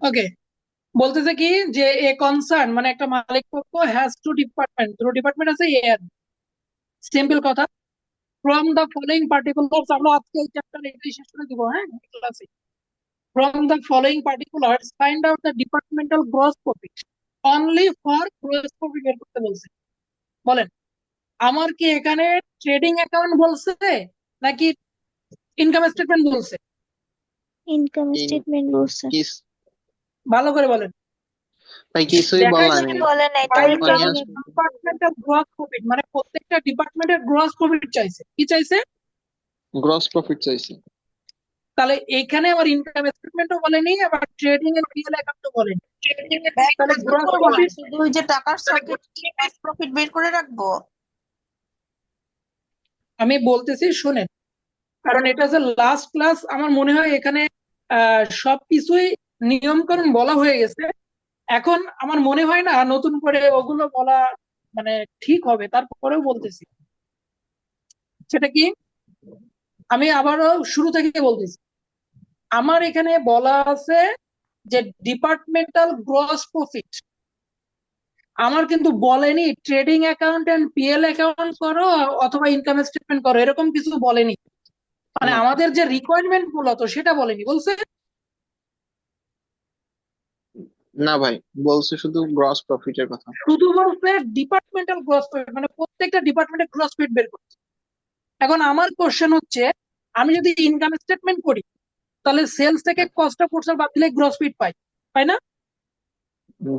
ওকে, বলতেছে কি যে এ কনসার্ন মানে একটা মালিক পক্ষ হ্যাজ টু ডিপার্টমেন্ট, দুটো ডিপার্টমেন্ট আছে এ আর। সিম্পল কথা, ফ্রম দ্য ফলোইং পার্টিকুলার্স, আমরা আজকে এই চ্যাপ্টার এটাই শেষ করে দিব, হ্যাঁ ক্লাসে। From the following particulars find out the departmental gross profit only for gross profit বের করতে বলছে। বলেন, আমার কি এখানে ট্রেডিং অ্যাকাউন্ট বলছে নাকি ইনকাম স্টেটমেন্ট বলছে? ইনকাম ইন স্টেটমেন্ট বলছে। কিস ভালো করে বলেন। ভাই কিছুই দেখাই বলা যাচ্ছে নেই। বলে নাই, তাহলে ফাইন্ড মানে আউট ট্রেডিং আসলে অ্যাকাউন্ট। ডিপার্টমেন্টাল গ্রস প্রফিট মানে প্রত্যেকটা ডিপার্টমেন্টের গ্রস প্রফিট চাইছে, কি চাইছে? গ্রস প্রফিট চাইছি। তাহলে এখানে আবার ইনকাম স্টেটমেন্টও বলেনি, আবার ট্রেডিং এর পিএল অ্যাকাউন্টও বলেনি। ভাই তাহলে কাজ গ্রস করবো না, প্রফিট, শুধু ওই যে টাকার ছকে প্রফিট বের করে রাখবো। আমি বলতেছি শুনেন, কারণ এটা যে লাস্ট ক্লাস, আমার মনে হয় এখানে সবকিছুই নিয়ম কানুন বলা হয়ে গেছে। এখন আমার মনে হয় না নতুন করে ওগুলো বলা মানে ঠিক হবে, তারপরেও বলতেছি। সেটা কি, আমি আবারও শুরু থেকে বলতেছি। আমার এখানে বলা আছে যে ডিপার্টমেন্টাল গ্রস প্রফিট, আমার কিন্তু বলেনি trading account and PL account করো অথবা ইনকাম স্টেটমেন্ট করো, এরকম কিছু বলেনি। মানে না আমাদের যে রিকোয়ারমেন্ট মূলত সেটা বলেনি, বলছে না ভাই, বলছে শুধু গ্রস প্রফিটের কথা। শুধু বলছে ডিপার্টমেন্টাল গ্রস প্রফিট, মানে প্রত্যেকটা ডিপার্টমেন্টের গ্রস প্রফিট বের করছে। এখন আমার কোশ্চেন হচ্ছে, আমি যদি ইনকাম স্টেটমেন্ট করি তাহলে সেলস থেকে হ্যাঁ। কস্ট অফ গুডস বাদ দিলে গ্রস প্রফিট পাই, তাই না?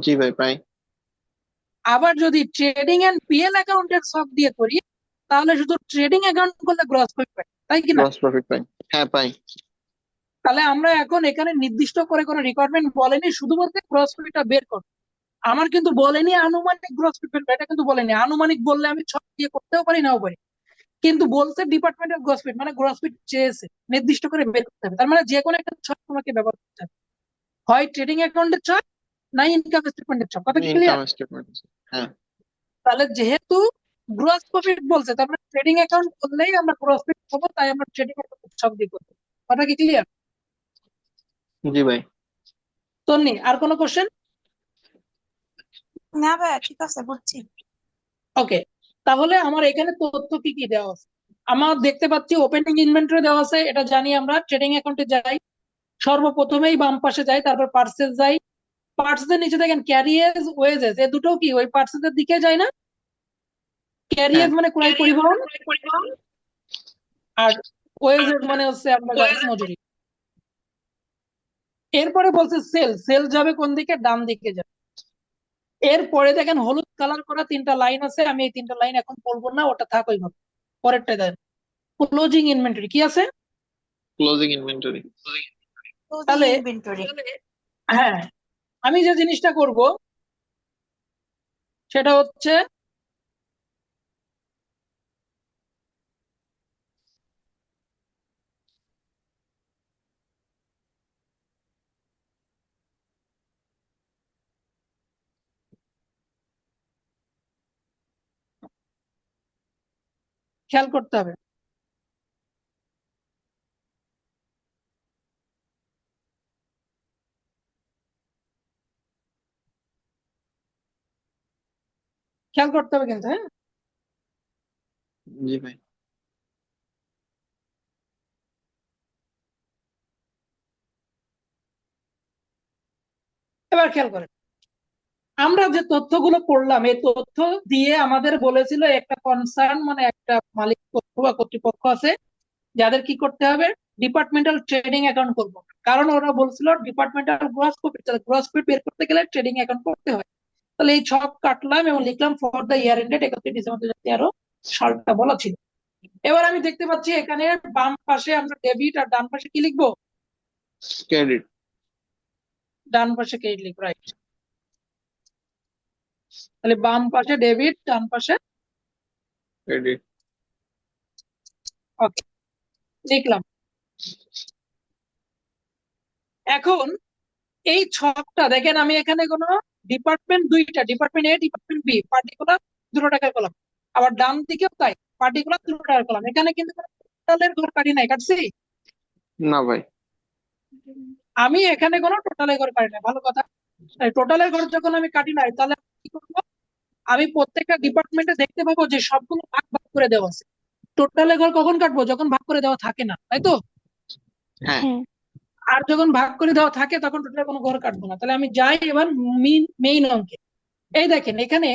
জি ভাই প্রায়। আবার যদি ট্রেডিং এন্ড পিএল অ্যাকাউন্টের সব দিয়ে করি তাহলে শুধু ট্রেডিং অ্যাকাউন্ট করলে গ্রস প্রফিট পাই, তাই কি না? গ্রস প্রফিট পাই, হ্যাঁ পাই। তাহলে আমরা এখন এখানে নির্দিষ্ট করে কোনো রিকোয়ারমেন্ট বলেনি, শুধুমাত্র গ্রস প্রফিটটা বের করো। আমার কিন্তু বলেনি আনুমানিক গ্রস প্রফিট, এটা কিন্তু বলেনি। আনুমানিক বললে আমি সব দিয়ে করতেও পারি, নাও পারি। কিন্তু বলছে ডিপার্টমেন্টের গ্রস প্রফিট, মানে গ্রস প্রফিট চেয়েছে, নির্দিষ্ট করে বের করতে হবে। তার মানে যে কোনো একটা ছক তোমাকে ব্যবহার করতে হবে, হয় ট্রেডিং অ্যাকাউন্টের ছক, না ইনকাম স্টেটমেন্টের ছক। কথা কি ইনকাম ক্লিয়ার? স্টেটমেন্ট। হ্যাঁ। তাহলে যেহেতু গ্রস প্রফিট বলছে, তারপরে ট্রেডিং অ্যাকাউন্ট করলেই আমরা গ্রস প্রফিট পাবো, তাই আমরা ট্রেডিং অ্যাকাউন্ট ছক দিয়ে করবো। কথা কি ক্লিয়ার? জি ভাই। তন্নি, আর কোনো কোশ্চেন? না ভাই ঠিক আছে, বুঝছি। ওকে, তাহলে আমার এখানে তথ্য কি কি দেওয়া আছে? আমার দেখতে পাচ্ছি ওপেনিং ইনভেন্টরি দেওয়া আছে, এটা জানি আমরা। ট্রেডিং অ্যাকাউন্টে যাই, সর্বপ্রথমেই বাম পাশে যাই, তারপর পার্সেস যাই। পার্সেসের নিচে দেখেন ক্যারিয়েজ ওয়েজেস, এই দুটো কি ওই পার্সেসের দিকে যায় না? হ্যাঁ। ক্যারিয়েজ মানে ক্রয় পরিবহন, আর ওয়েজেস মানে হচ্ছে আমরা জানি মজুরি। এরপরে বলছে সেল, সেল যাবে কোন দিকে? ডান দিকে যাবে। এরপরে দেখেন হলুদ কালার করা তিনটা লাইন আছে, আমি এই তিনটা লাইন এখন বলবো না, ওটা থাক ওইভাবে। পরেরটা দেন, ক্লোজিং ইনভেন্টরি কি আছে? Closing inventory. ক্লোজিং তাহলে ইনভেন্টরি। হ্যাঁ, আমি যে জিনিসটা করব সেটা হচ্ছে, খেয়াল করতে হবে। খেয়াল করতে হবে কিন্তু, হ্যাঁ। জি ভাই। এবার খেয়াল করেন, আমরা যে তথ্যগুলো পড়লাম এই তথ্য দিয়ে আমাদের বলেছিল একটা কনসার্ন মানে একটা মালিক পক্ষ বা কর্তৃপক্ষ আছে যাদের কি করতে হবে, ডিপার্টমেন্টাল ট্রেডিং অ্যাকাউন্ট করবো। কারণ ওরা বলছিল departmental gross profit, gross profit বের করতে গেলে ট্রেডিং অ্যাকাউন্ট করতে হয়। তাহলে এই ছক কাটলাম এবং লিখলাম for the year ended 31 December 2013 সালটা বলা ছিল। এবার আমি দেখতে পাচ্ছি এখানে বাম পাশে আমরা ডেবিট আর ডান পাশে কি লিখবো? ক্রেডিট। ডান পাশে ক্রেডিট লিখবো, রাইট। তাহলে বাম পাশে ডেবিট, ডান পাশে ক্রেডিট। ওকে, লিখলাম। এখন এই ছকটা দেখেন, আমি এখানে কোনো ডিপার্টমেন্ট দুইটা, ডিপার্টমেন্ট এ ডিপার্টমেন্ট বি, পার্টিকুলার 2 টাকার কলাম, আবার ডান দিকেও তাই, পার্টিকুলার 2 টাকার কলাম। এখানে কিন্তু টোটালের ঘর কাটি নাই, কাটছি? না ভাই। আমি এখানে কোনো টোটালের ঘর কাটি না, ভালো কথা। টোটালের ঘর যখন আমি কাটি নাই, তাহলে আমি কি করবো? আমি প্রত্যেকটা ডিপার্টমেন্টে দেখতে পাবো যে সবগুলো ভাগ ভাগ করে দেওয়া আছে। টোটালের ঘর কখন কাটবো? যখন ভাগ করে দেওয়া থাকে না, তাই তো? হ্যাঁ হ্যাঁ আর যখন ভাগ করে দেওয়া থাকে তখন টোটালে কোনো ঘর কাটবো না। তাহলে আমি যাই এবার মেইন অঙ্কে। এই দেখেন এখানে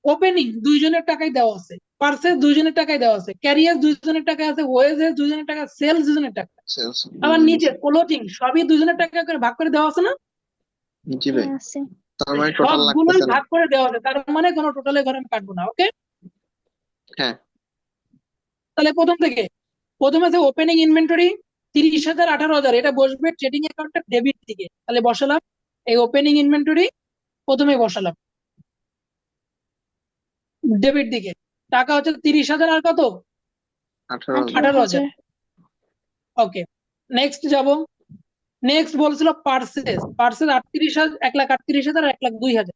ওপেনিং দুইজনের টাকায় দেওয়া আছে, পার্সেস দুইজনের টাকায় দেওয়া আছে, ক্যারিয়ার দুইজনের টাকা আছে, ওয়েজেস দুইজনের টাকা, সেলস দুইজনের টাকা। সেলস আবার নিচে ক্লোজিং সবই দুইজনের টাকা করে ভাগ করে দেওয়া আছে না? জি ভাই, হ্যাঁ আছে। তার মানে টোটাল সবগুলোই লাগতেছে না। ভাগ করে দেওয়া আছে, তার মানে কোনো টোটালের ঘর আমি কাটবো না। ওকে, হ্যাঁ তাহলে প্রথমে আছে ওপেনিং ইনভেন্টরি 30,000 18,000, এটা বসবে ট্রেডিং অ্যাকাউন্টের ডেবিট দিকে। তাহলে বসালাম এই ওপেনিং ইনভেন্টরি, প্রথমে বসালাম ডেবিট দিকে। টাকা হচ্ছে 30,000 আর কত? 18,000। 18,000। 18,000। ওকে, নেক্সট যাব। নেক্সট বলছিল পার্সেস, 38,000, 1,38,000 আর 1,02,000।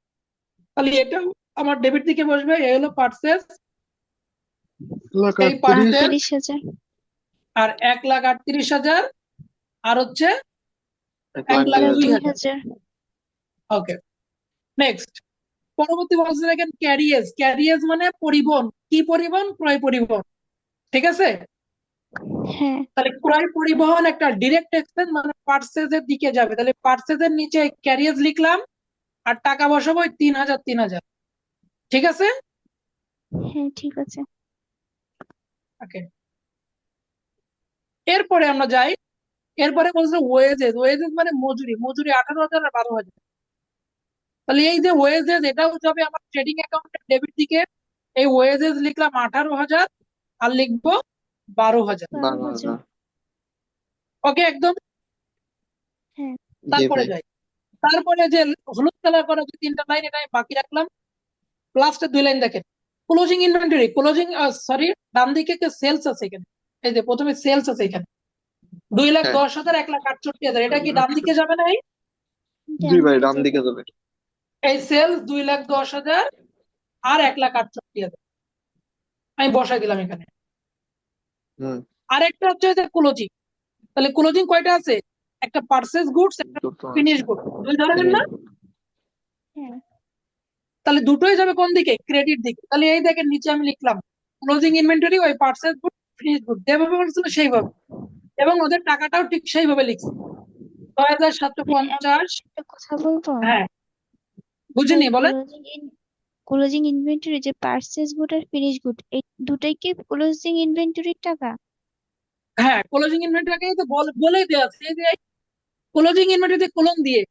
তাহলে এটা আমার ডেবিট দিকে বসবে, এই হলো পার্সেস, এই পার্সেস। 38,000। আর 1,38,000 আর হচ্ছে 1,02,000। 1,02,000। 1,02,000। ওকে, নেক্সট। পরবর্তী বলছে দেখেন ক্যারিয়েজ। ক্যারিয়েজ মানে পরিবহন। কি পরিবহন? ক্রয় পরিবহন। ঠিক আছে, হ্যাঁ তাহলে ক্রয় পরিবহন একটা ডিরেক্ট এক্সপেন্স, মানে পার্সেসের দিকে যাবে। তাহলে পার্সেসের নিচে ক্যারিয়েজ লিখলাম, আর টাকা বসাবো 3,000 3,000। ঠিক আছে। হ্যাঁ ঠিক আছে। ওকে, এরপরে আমরা যাই। এরপরে বলছে ওয়েজেস। ওয়েজেস মানে মজুরি। মজুরি 18,000 আর 12,000। তাহলে এই যে ওয়েজেস, এটাও যাবে আমার ট্রেডিং অ্যাকাউন্টের ডেবিট দিকে। এই ওয়েজেস লিখলাম 18,000 আর লিখবো 12,000। 12,000। 12,000। ওকে, একদম। হ্যাঁ জি তারপরে ভাই। যাই। তারপরে যে হলুদ কালার করা যে 3টা লাইন, এটা আমি বাকি রাখলাম। লাস্টে 2 লাইন দেখেন, ক্লোজিং ইনভেন্টরি। ক্লোজিং, সরি, ডান দিকে সেলস আছে এখানে। এই যে প্রথমে সেলস আছে এখানে, 2,10,000, 1,68,000। এটা কি ডান দিকে যাবে না? জি ডান ভাই, দিকে ডান যাবে। দিকে যাবে। এই সেলস 2,10,000 আর 1,68,000 আমি বসাই দিলাম এখানে। হুম। আরেকটা হচ্ছে যে ক্লোজিং। তাহলে ক্লোজিং কয়টা আছে? একটা পার্সেস গুডস, একটা দুটো ফিনিশ আছে। গুড, দুই ধরনের ফিনিশ না? গুড। হ্যাঁ তাহলে দুটোই যাবে কোন দিকে? ক্রেডিট দিকে। তাহলে এই দেখেন নিচে আমি লিখলাম ক্লোজিং ইনভেন্টরি, ওই পার্সেস গুড, ফিনিশ গুড যেভাবে বলছিল সেইভাবে, এবং ওদের টাকাটাও ঠিক সেইভাবে লিখছি, 6,750। একটা কথা বলবো হ্যাঁ, ভাই। বুঝিনি, বলেন। ক্লোজিং ইনভেন্টরি যে পার্সেস গুড আর ফিনিশ গুড, এই দুটাই কি ক্লোজিং ইনভেন্টরির টাকা? হ্যাঁ, ক্লোজিং ইনভেন্টরিকে তো বলেই দেওয়া আছে, এই যে ক্লোজিং ইনভেন্টরিতে কোলন দিয়ে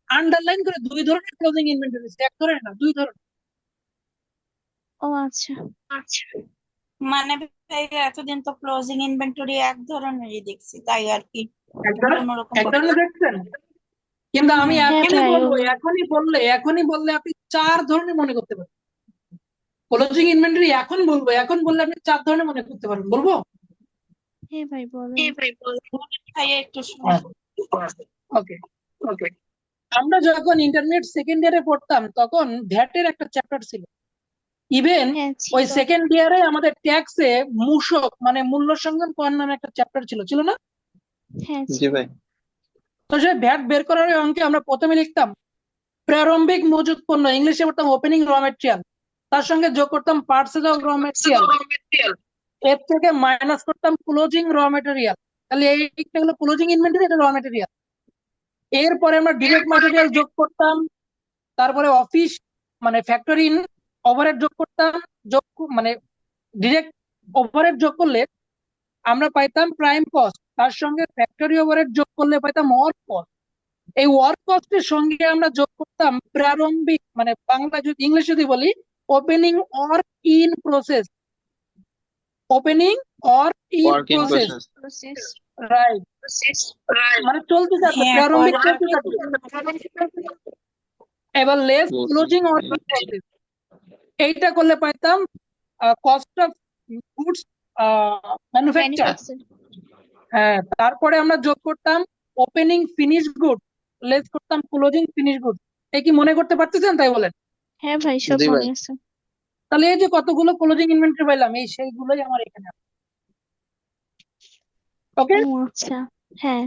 আন্ডারলাইন করে, দুই ধরনের ক্লোজিং ইনভেন্টরি, এক ধরনের না, দুই ধরনের। ও আচ্ছা। আচ্ছা, মানে ভাই এতদিন তো ক্লোজিং ইনভেন্টরি এক ধরনেরই দেখছি, তাই আর কি অন্যরকম এক ধরনের দেখছেন, কিন্তু আমি হুম। হ্যাঁ এখনই ভাই বলবো, এখনই বললে আপনি 4 ধরনের মনে করতে পারবেন। ক্লোজিং ইনভেন্টরি এখন বললে আপনি 4 ধরনের মনে করতে পারবেন। বলবো? হ্যাঁ ভাই বলেন। ভাই একটু শুনি। ওকে, ওকে। আমরা যখন ইন্টারমিডিয়েট সেকেন্ড ইয়ারে পড়তাম, তখন ভ্যাটের একটা চ্যাপ্টার ছিল। ইভেন হ্যাঁ ওই ছিল। সেকেন্ড ইয়ারে আমাদের ট্যাক্সে মূসক মানে মূল্য সংযোজন কর নামে একটা চ্যাপ্টার ছিল, ছিল না? হ্যাঁ জি ছিল। ভাই। তো সেই ভ্যাট বের করার ওই অঙ্কে আমরা প্রথমে লিখতাম প্রারম্ভিক মজুত পণ্য, ইংলিশে বলতাম ওপেনিং র মেটেরিয়াল, তার সঙ্গে যোগ করতাম পার্সেস অফ র মেটেরিয়াল, এর থেকে মাইনাস করতাম ক্লোজিং র মেটেরিয়াল। তাহলে এইটা হলো ক্লোজিং ইনভেন্টরি, এটা র মেটেরিয়াল। এরপরে আমরা ডিরেক্ট ম্যাটেরিয়াল যোগ করতাম, তারপরে অফিস মানে ফ্যাক্টরি ওভারহেড যোগ করতাম, মানে ডিরেক্ট ওভারহেড যোগ করলে আমরা পাইতাম প্রাইম কস্ট, তার সঙ্গে ফ্যাক্টরি ওভারহেড যোগ করলে পাইতাম ওয়ার্ক কস্ট। এই ওয়ার্ক কস্টের সঙ্গে আমরা যোগ করতাম প্রারম্ভিক, মানে বাংলা যদি ইংলিশ যদি বলি, opening or in process, opening or in work in process. Process. Process. Right, মানে চলতে যাচ্ছে, হ্যাঁ প্রারম্ভিক পরে চলতে যাচ্ছে। এবার less closing or in closing. Process, এইটা করলে পাইতাম cost of goods manufacture. Manufacture. হ্যাঁ, তারপরে আমরা যোগ করতাম ওপেনিং ফিনিশ গুড, লেস করতাম ক্লোজিং ফিনিশ গুড। এই কি মনে করতে পারতেছেন? তাই বলেন। হ্যাঁ ভাই সব জি ভাই। মনে আছে। তাহলে এই যে কতগুলো ক্লোজিং ইনভেন্টরি পাইলাম, এই সেইগুলোই আমার এখানে আছে। ওকে, ও আচ্ছা। হ্যাঁ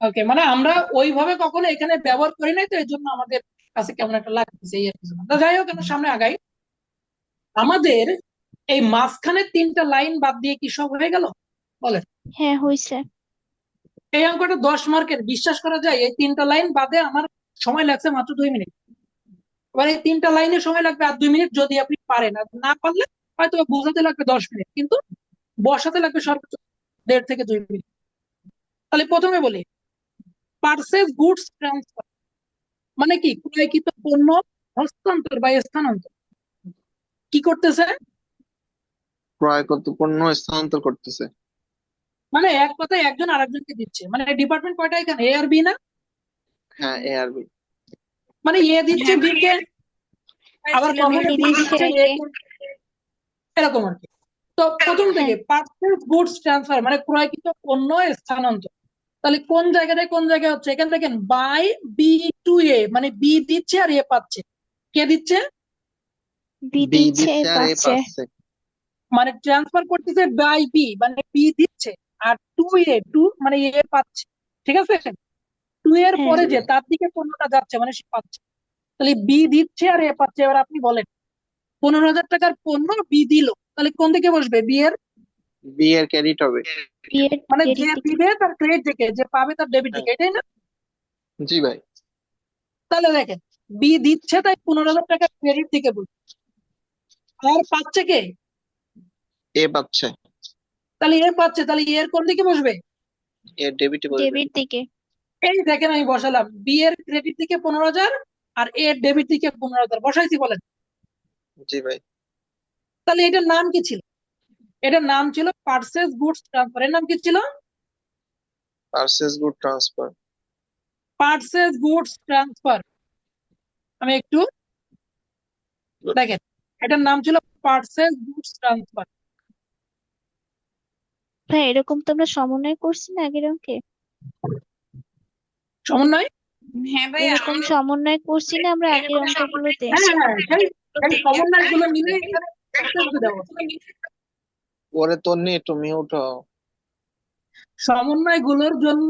ওকে, মানে আমরা ওইভাবে কখনো এখানে ব্যবহার করি নাই, তো এই জন্য আমাদের কাছে কেমন একটা লাগতেছে এই আর কিছু না। তো যাই হোক, আমরা সামনে আগাই। আমাদের এই মাঝখানে 3টা লাইন বাদ দিয়ে কি সব হয়ে গেল বলেন? হ্যাঁ, হয়েছে। এই অঙ্কটা 10 মার্কের, বিশ্বাস করা যায়? এই 3টা লাইন বাদে আমার সময় লাগছে মাত্র 2 মিনিট। এবার এই 3টা লাইনে সময় লাগবে আর 2 মিনিট, যদি আপনি পারেন। আর না পারলে হয়তো বোঝাতে লাগবে 10 মিনিট, কিন্তু বসাতে লাগবে সর্বোচ্চ 1.5 থেকে 2 মিনিট। তাহলে প্রথমে বলি, পারচেজ গুডস ট্রান্সফার মানে কি? ক্রয়কৃত পণ্য হস্তান্তর বা স্থানান্তর কি করতেছে? ক্রয়কৃত পণ্য স্থানান্তর করতেছে। মানে এক কথায় একজন আরেকজনকে দিচ্ছে। মানে ডিপার্টমেন্ট কয়টা এখানে, এ আর বি না? হ্যাঁ, এ আর বি। মানে এ দিচ্ছে হ্যাঁ বি কে, আবার পাইছিলাম কখনো বি বি দিচ্ছে দিচ্ছে এ একে। কে, এরকম আর কি। তো প্রথম হ্যাঁ, থেকে পারচেজ গুডস ট্রান্সফার মানে ক্রয়কৃত পণ্য স্থানান্তর। তাহলে কোন জায়গায় কোন জায়গায় হচ্ছে? এখানে দেখেন, বাই বি টু এ, মানে বি দিচ্ছে আর এ পাচ্ছে। কে দিচ্ছে? বি বি দিচ্ছে, এ দিচ্ছে আর এ পাচ্ছে। পাচ্ছে। মানে ট্রান্সফার করতেছে বাই বি, মানে বি দিচ্ছে, আর টু এ, টু মানে এ পাচ্ছে। ঠিক আছে? টু এর হ্যাঁ, পরে জি যে ভাই। তার দিকে পণ্যটা যাচ্ছে, মানে সে পাচ্ছে। তাহলে বি দিচ্ছে আর এ পাচ্ছে। এবার আপনি বলেন, 15,000 টাকার পণ্য বি দিল, তাহলে কোন দিকে বসবে? বি এর, বি এর ক্রেডিট হবে। বি এর মানে যে ক্রেডিট দিকে। দিবে তার ক্রেডিট দিকে, যে পাবে তার ডেবিট হ্যাঁ, দিকে, এটাই না? জি ভাই। তাহলে দেখেন, বি দিচ্ছে তাই 15,000 টাকা ক্রেডিট দিকে বসবে। আর পাচ্ছে কে? এ পাচ্ছে। তাহলে এ পাচ্ছে, তাহলে এর কোন দিকে বসবে? এ ডেবিটে বসবে। ডেবিট দিকে। এই দেখেন, আমি বসালাম বি এর ক্রেডিট দিকে 15,000 আর এ এর ডেবিট দিকে 15,000 বসাইছি, বলেন। জি ভাই। তাহলে এটার নাম কি ছিল? এটার নাম ছিল পারচেজ গুডস ট্রান্সফার। এর নাম কি ছিল? Purchase good transfer. Purchase goods transfer. আমি একটু দেখেন, এটার নাম ছিল পারচেজ গুডস ট্রান্সফার। ভাই, এরকম তো আমরা সমন্বয় করছি না আগের অঙ্কে? সমন্বয়? হ্যাঁ ভাই এরকম সমন্বয় করছি না আমরা আগের অঙ্কগুলোতে? হ্যাঁ হ্যাঁ, সেই সেই সমন্বয় গুলো মিলে এখানে percentage দেওয়া আছে। পরে তোর নিয়ে একটু মিউট হও। সমন্বয় গুলোর জন্য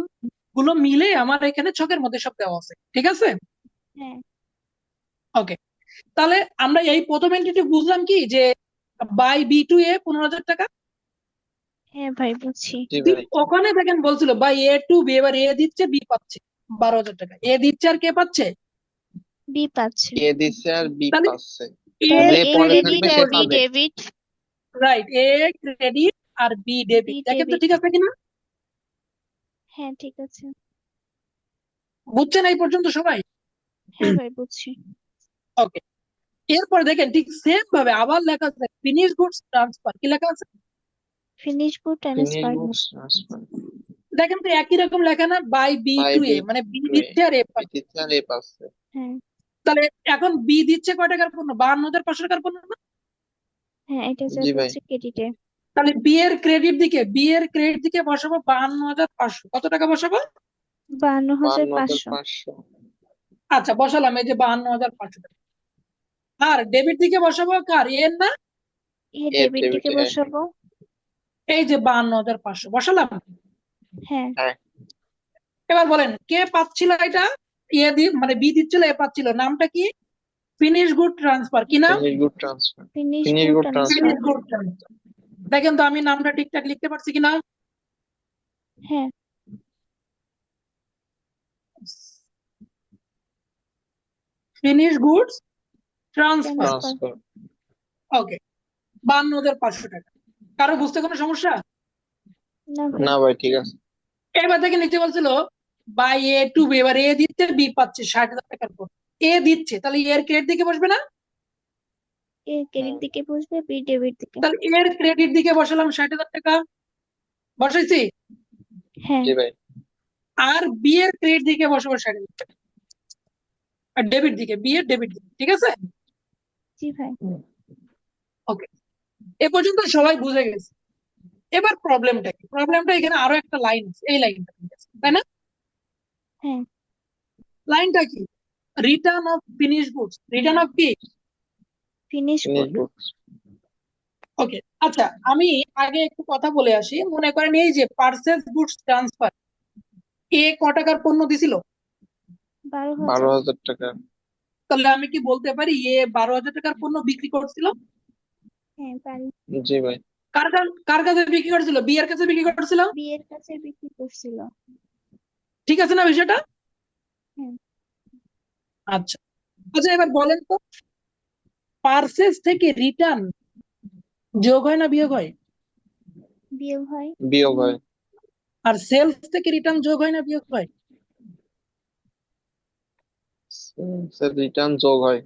গুলো মিলে আমার এখানে ছকের মধ্যে সব দেওয়া আছে, ঠিক আছে? হ্যাঁ, ওকে, তাহলে আমরা এই প্রথম এন্ট্রিটি বুঝলাম কি, যে বাই বি টু এ 15,000 টাকা। হ্যাঁ ভাই, বুঝছি। জি ঠিক ভাই। ওখানে দেখেন বলছিল বাই এ টু বি, এবার এ দিচ্ছে বি পাচ্ছে 12,000 টাকা। এ দিচ্ছে আর কে পাচ্ছে? বি পাচ্ছে। এ দিচ্ছে আর বি তাহলে পাচ্ছে। এ তাহলে যে এ পরে ক্রেডিট থাকবে আর সে বি পাবে। ডেবিট। রাইট, এ ক্রেডিট আর বি বি ডেবিট। দেখেন তো ডেবিট। ঠিক আছে কিনা? হ্যাঁ, ঠিক আছে। বুঝছেন এই পর্যন্ত সবাই? হ্যাঁ ভাই, বুঝছি। ওকে, এরপর দেখেন ঠিক সেম ভাবে আবার লেখা আছে ফিনিশ গুডস ট্রান্সফার। কি লেখা আছে? Finish good finish transfer. Goods transfer. দেখেন তো একই রকম লেখা না, by B by to A, B মানে বি টু এ। দিচ্ছে আর এ বি পাচ্ছে। দিচ্ছে আর এ পাচ্ছে। হ্যাঁ। তাহলে এখন বি দিচ্ছে কয় টাকার পণ্য? 52,500 টাকার পণ্য না? হ্যাঁ, এটা যা জি ভাই। বলছে ক্রেডিটে। তাহলে বি এর ক্রেডিট দিকে বসাবো 52,500। কত টাকা বসাবো? 52,500। 52,500। আচ্ছা, বসালাম এই যে 52,500 টাকা। আর ডেবিট দিকে বসাবো কার? এর না? এ এর ডেবিট দিকে ডেবিটে। বসাবো। এই যে 52,500 বসালাম। হ্যাঁ। হ্যাঁ। এবার বলেন কে পাচ্ছিল এটা? এ দি মানে বি দিচ্ছিল, এ পাচ্ছিল। নামটা কি? Finish good transfer. কি নাম? Finish good transfer. Finish finish good good transfer. Transfer. Finish good transfer. দেখেন তো আমি নামটা ঠিকঠাক লিখতে পারছি কিনা? হ্যাঁ। Finish goods transfer. Transfer. Transfer. Okay, 52,500 টাকা। কারো বুঝতে কোনো সমস্যা? না ভাই। না ভাই, ঠিক আছে। এবার দেখে নিচে বলছিল বাই এ টু বি, এবার এ দিচ্ছে বি পাচ্ছে 60,000 টাকার পর। এ দিচ্ছে, তাহলে এর ক্রেডিট দিকে বসবে না? এ ক্রেডিট দিকে বসবে, বি ডেবিট দিকে। তাহলে এর ক্রেডিট দিকে বসালাম 60,000 টাকা, বসাইছি। হ্যাঁ। জি ভাই। আর বি এর ক্রেডিট দিকে বসাবো 60,000 টাকা, আর ডেবিট দিকে, বি এর ডেবিট দিকে। ঠিক আছে? জি ভাই। ওকে, এ পর্যন্ত সবাই বুঝে গেছে। এবার প্রবলেমটা কি? প্রবলেমটা এখানে আরো একটা লাইন আছে, এই লাইনটা, তাই না? হ্যাঁ। লাইনটা কি? Return of finish goods. Return of কি? Finish finish good. Goods. Okay, আচ্ছা আমি আগে একটু কথা বলে আসি। মনে করেন এই যে পারচেজ গুডস ট্রান্সফার, এ ক টাকার পণ্য দিছিল? 12,000। 12,000 টাকা। তাহলে আমি কি বলতে পারি এ 12,000 টাকার পণ্য বিক্রি করছিল? হ্যাঁ পারি। জি ভাই। কার কাছে বিক্রি করছিল? বি এর কাছে বিক্রি করছিল। বিয়ের কাছে বিক্রি করছিল। ঠিক আছে না বিষয়টা? হ্যাঁ। আচ্ছা আচ্ছা, এবার বলেন তো, পারচেজ থেকে রিটার্ন যোগ হয় না বিয়োগ হয়? বিয়োগ হয়। বিয়োগ হয়। আর সেলস থেকে রিটার্ন যোগ হয় না বিয়োগ হয়? স্যার রিটার্ন যোগ হয়।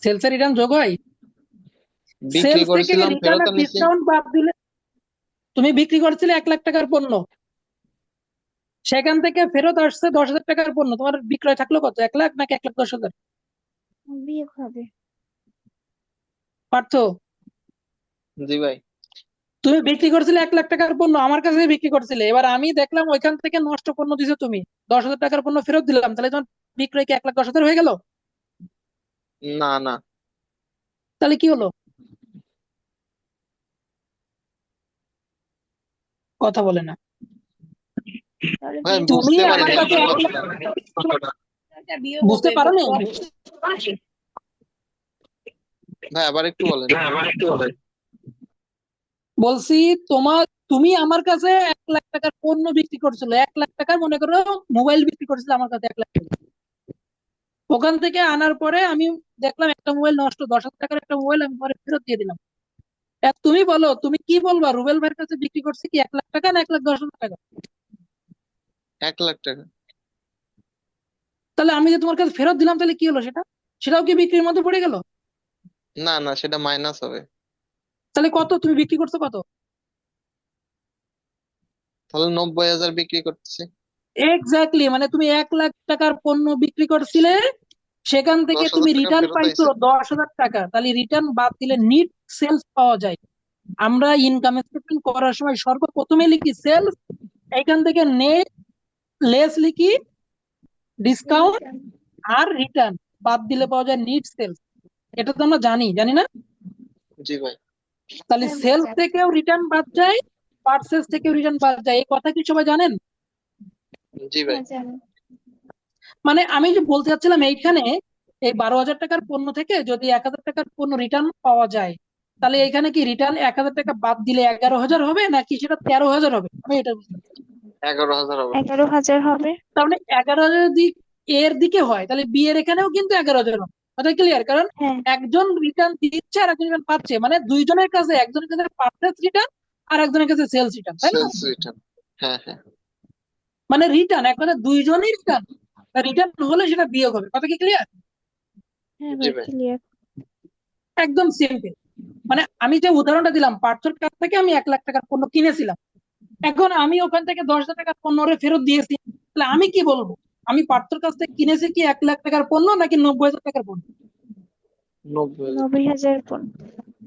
সেলস এর রিটার্ন যোগ হয়। বিক্রি সেলস থেকে করেছিলাম, রিটার্ন ফেরত আর আনিছি। ডিসকাউন্ট বাদ দিলে, তুমি বিক্রি করছিলে 1 লাখ টাকার পণ্য, সেখান থেকে ফেরত আসছে 10,000 টাকার পণ্য, তোমার বিক্রয় থাকলো কত? 1 লাখ নাকি 1,10,000? বিয়োগ হবে। পার্থ, জি ভাই। তুমি বিক্রি করছিলে 1 লাখ টাকার পণ্য, আমার কাছে বিক্রি করছিলে, এবার আমি দেখলাম ওইখান থেকে নষ্ট পণ্য দিছো তুমি, 10,000 টাকার পণ্য ফেরত দিলাম, তাহলে তোমার বিক্রয় কি 1,10,000 হয়ে গেল? না না তাহলে কি হলো? কথা বলে না। তাহলে ভাই, বিয়োগ তুমি বুঝতে হবে। আমার পারিনি কাছে আপনার 1 লাখ, কথাটা। এটা বিয়োগ বুঝতে হবে পারোনি? ভাই আবার একটু বলেন। বলছি, তুমি আমার কাছে 1 লাখ টাকার পণ্য বিক্রি করছিল, 1 লাখ টাকার মনে করো মোবাইল বিক্রি করছিল আমার কাছে 1 লাখ টাকা। ওখান থেকে আনার পরে আমি দেখলাম একটা মোবাইল নষ্ট, 10,000 টাকার একটা মোবাইল আমি পরে ফেরত দিয়ে দিলাম। তুমি বলো, তুমি কি বলবা, রুবেল ভাইয়ের কাছে বিক্রি করছে কি 1 লাখ টাকা না 1,10,000 টাকা? 1 লাখ টাকা। তাহলে আমি যে তোমার কাছে ফেরত দিলাম, তাহলে কি হলো সেটা? সেটাও কি বিক্রির মধ্যে পড়ে গেল? না না, সেটা মাইনাস হবে। তাহলে কত তুমি বিক্রি করছো কত? তাহলে 90,000 বিক্রি করতেছি। এক্স্যাক্টলি, মানে তুমি 1 লাখ টাকার পণ্য বিক্রি করছিলে, সেখান থেকে 10,000 তুমি টাকা রিটার্ন ফেরত পাইছো আইছে। 10,000 টাকা, তাহলে রিটার্ন বাদ দিলে নিট সেলস পাওয়া যায়। আমরা ইনকাম স্টেটমেন্ট করার সময় সর্বপ্রথমে লিখি সেলস, এখান থেকে নেট লেস লিখি ডিসকাউন্ট, আর রিটার্ন বাদ দিলে পাওয়া যায় নিট সেলস। এটা তো আমরা জানি, জানি না? জি ভাই। তাহলে হ্যাঁ সেলস জানি। থেকেও রিটার্ন বাদ যায়, পারচেজ থেকেও রিটার্ন বাদ যায়, এই কথা কি সবাই জানেন? জি ভাই। হ্যাঁ জানি। মানে আমি যে বলতে চাচ্ছিলাম, এইখানে এই 12,000 টাকার পণ্য থেকে যদি 1,000 টাকার পণ্য রিটার্ন পাওয়া যায়, তাহলে এখানে কি রিটার্ন 1,000 টাকা বাদ দিলে 11,000 হবে নাকি সেটা 13,000 হবে? আমি এটা বুঝতে চাচ্ছি। 11,000 হবে। 11,000 হবে। তাহলে 11,000 দিক এর দিকে হয়, তাহলে বি এর এখানেও কিন্তু 11,000 হবে। কথা ক্লিয়ার? কারণ হ্যাঁ। একজন রিটার্ন দিচ্ছে আর একজন রিটার্ন পাচ্ছে, মানে দুইজনের কাছে, একজনের কাছে পারচেজ রিটার্ন আর একজনের কাছে সেলস রিটার্ন, তাই না? Sales return. হ্যাঁ হ্যাঁ। মানে রিটার্ন একবারে দুইজনই রিটার্ন, রিটার্ন হলে সেটা বিয়োগ হবে। কথা কি ক্লিয়ার? হ্যাঁ জি ভাই ভাই। ক্লিয়ার। একদম সিম্পল। মানে আমি যে উদাহরণটা দিলাম, পার্থর কাছ থেকে আমি 1 লাখ টাকার পণ্য কিনেছিলাম, এখন আমি ওখান থেকে 10,000 টাকার পণ্য ওরে ফেরত দিয়েছি, তাহলে আমি কি বলবো? আমি পার্থর কাছ থেকে কিনেছি কি 1 লাখ টাকার পণ্য নাকি 90,000 টাকার পণ্য? 90,000। 90,000 পণ।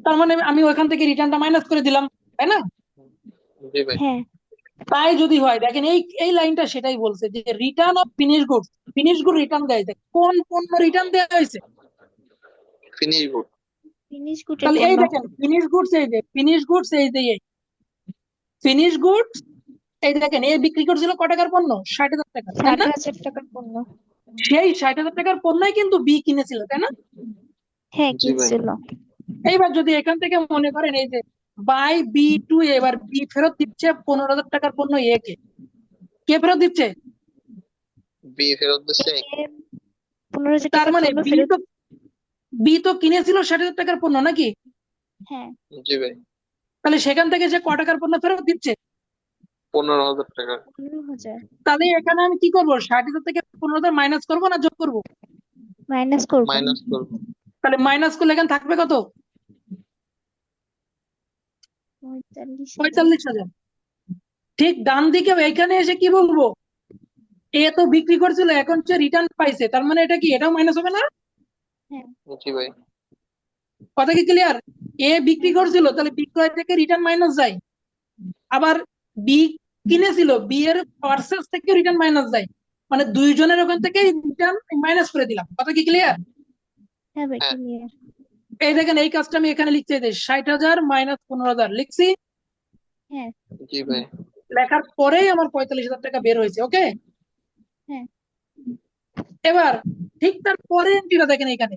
তার মানে আমি ওখান থেকে রিটার্নটা মাইনাস করে দিলাম, তাই না? জি ভাই। হ্যাঁ। তাই যদি হয়, দেখেন এই এই লাইনটা সেটাই বলছে যে return of finish goods, finish good return দেয়, কোন পণ্য রিটার্ন দেওয়া হয়েছে? Finish good. ফিনিশ গুডের তাহলে এই পণ্য। দেখেন ফিনিশ গুডস, এই যে ফিনিশ গুডস, এই যে ফিনিশ গুডস, এই দেখেন এ বিক্রি করছিল ক টাকার পণ্য? 60,000 টাকা, তাই না? 60,000 টাকার পণ্য। সেই 60,000 টাকার পণ্যই কিন্তু বি কিনেছিল, তাই না? হ্যাঁ জি ভাই। কিনছিল। এইবার যদি এখান থেকে মনে করেন এই যে বাই বি টু, এবার বি ফেরত দিচ্ছে 15,000 টাকার পণ্য এ কে, কে ফেরত দিচ্ছে? বি ফেরত দিচ্ছে। একে 15,000 তার টাকার মানে পণ্য ফেরত। বি তো কিনেছিল 60,000 টাকার পণ্য নাকি? হ্যাঁ। জি ভাই। তাহলে সেখান থেকে সে ক টাকার পণ্য ফেরত দিচ্ছে? 15,000 টাকা। 15,000। তাহলে এখানে আমি কি করবো? 60,000 থেকে 15,000 মাইনাস করবো না যোগ করবো? মাইনাস করব। মাইনাস করবো। তাহলে মাইনাস করলে এখানে থাকবে কত? 45,000। 45,000। ঠিক ডান দিকেও এখানে এসে কি বলবো? এ তো বিক্রি করছিল, এখন সে রিটার্ন পাইছে, তার মানে এটা কি, এটাও মাইনাস হবে না? হ্যাঁ। জি ভাই। কথা কি ক্লিয়ার? এ বিক্রি হ্যাঁ। করছিল, তাহলে বিক্রয় থেকে রিটার্ন মাইনাস যায়। আবার বি কিনেছিল, বি এর পার্সেস থেকে রিটার্ন মাইনাস যায়, মানে দুইজনের ওখান থেকে রিটার্ন মাইনাস করে দিলাম। কথা কি ক্লিয়ার? হ্যাঁ ভাই হ্যাঁ। ক্লিয়ার। এই দেখেন এই কাজটা আমি এখানে লিখতে, 60,000 মাইনাস 15,000 লিখছি। হ্যাঁ। জি ভাই। লেখার পরেই আমার 45,000 টাকা বের হয়েছে। ওকে, হ্যাঁ এবার ঠিক তার পরে এন্ট্রিটা দেখেন এখানে।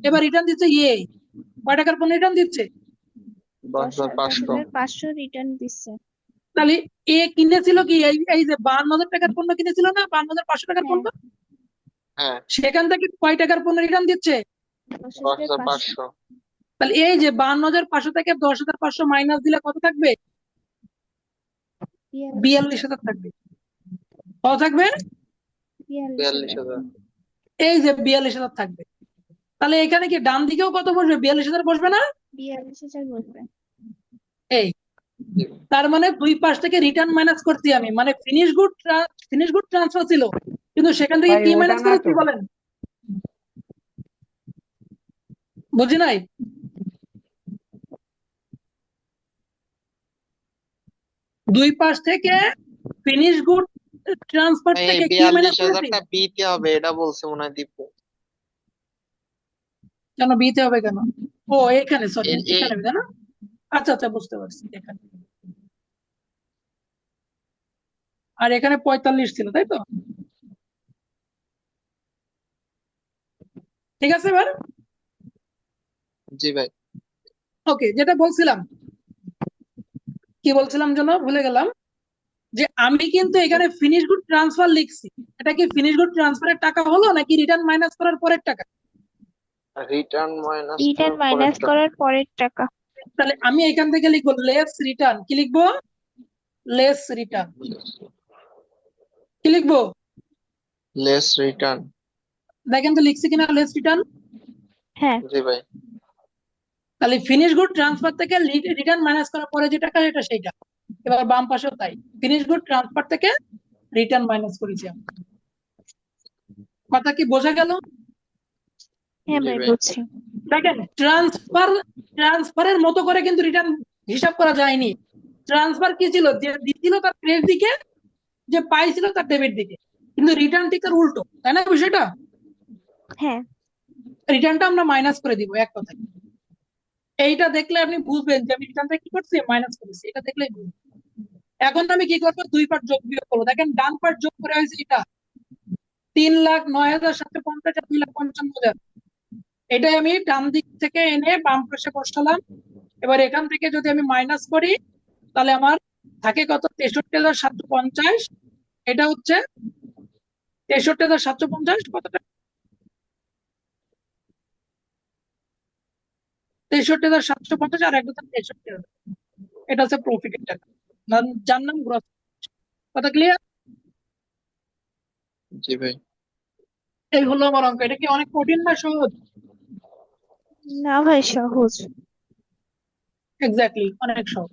এবার রিটার্ন দিচ্ছে কয় টাকার পণ্য রিটার্ন দিচ্ছে? 10,500। 10,500 রিটার্ন দিচ্ছে। তাহলে কিনেছিল কি এই যে 52,000 টাকার পণ্য কিনেছিল না, 52,500 টাকার হ্যাঁ পণ্য, হ্যাঁ, সেখান থেকে কয় টাকার পণ্য রিটার্ন দিচ্ছে? 10,500। 10,500। তাহলে এই যে 52,500 থেকে 10,500 মাইনাস দিলে কত থাকবে? 42,000। 42,000 থাকবে। কত থাকবে? 42,000। 42,000। এই যে 42,000 থাকবে। তাহলে এখানে কি ডান দিকেও কত বসবে? 42,000 বসবে না? 42,000 বসবে। এই জি। তার মানে দুই পাশ থেকে রিটার্ন মাইনাস করছি আমি, মানে ফিনিশ গুড ট্রান্সফার ছিল, কিন্তু সেখান থেকে ভাই কি ওটা মাইনাস না করেছি তো। বলেন? বুঝি নাই? দুই পাশ থেকে ফিনিশ গুড ট্রান্সফার ভাই, এই থেকে কি মাইনাস 42,000 করেছি? টা বিতে হবে, এটা বলছে মনে হয় দীপু। কেন বিতে হবে কেন? ও এখানে, সরি এই এখানে হবে না? আচ্ছা আচ্ছা, বুঝতে পারছি এখানে। আর এখানে 45 ছিল, তাই তো? ঠিক আছে এবার। জি ভাই। ওকে, যেটা বলছিলাম, কি বলছিলাম যেন ভুলে গেলাম, যে আমি কিন্তু এখানে ফিনিশ গুড ট্রান্সফার লিখছি। এটা কি ফিনিশ গুড ট্রান্সফারের টাকা হলো নাকি রিটার্ন মাইনাস করার পরের টাকা? রিটার্ন মাইনাস রিটার্ন করার মাইনাস পরেরটা। করার পরের টাকা। তাহলে আমি এখান থেকে লিখবো লেস রিটার্ন। কি লিখবো? Less return. কি লিখবো? Less return. দেখেন তো লিখছি কিনা লেস রিটার্ন। হ্যাঁ জি ভাই। তাহলে ফিনিশ গুড ট্রান্সফার থেকে রিটার্ন মাইনাস করার পরে যে টাকা, এটা সেইটা। এবার বাম পাশেও তাই, ফিনিশ গুড ট্রান্সফার থেকে রিটার্ন মাইনাস করেছি আমি। কথা কি বোঝা গেল? হ্যাঁ জি ভাই ভাই। বুঝছি। দেখেন ট্রান্সফারের মতো করে কিন্তু রিটার্ন হিসাব করা যায়নি। ট্রান্সফার কি ছিল? যে দিছিল তার ক্রেডিট দিকে, যে পাইছিল তার ডেবিট দিকে, কিন্তু রিটার্ন ঠিক তার উল্টো, তাই না বিষয়টা? হ্যাঁ রিটার্নটা আমরা মাইনাস করে দিব, এক কথায়। এইটা দেখলে আপনি বুঝবেন যে আমি রিটার্নটা কি করছি, মাইনাস করেছি। এটা দেখলেই বুঝবেন। এখন আমি কি করবো? দুই পার্ট যোগ বিয়োগ করবো। দেখেন ডান পার্ট যোগ করে হয়েছে এটা 3,09,750 আর 2,55,000। এটাই আমি ডান দিক থেকে এনে বাম পাশে বসালাম। এবার এখান থেকে যদি আমি মাইনাস করি, তাহলে আমার থাকে কত? 63,750। এটা হচ্ছে 63,750 কত টাকা? 63,750 আর একটা 63,000। এটা হচ্ছে প্রফিটের টাকা, যার নাম গ্রস। কথা ক্লিয়ার? জি ভাই। এই হলো আমার অঙ্ক। এটা কি অনেক কঠিন না সহজ? না ভাই সহজ। এক্স্যাক্টলি, অনেক সহজ।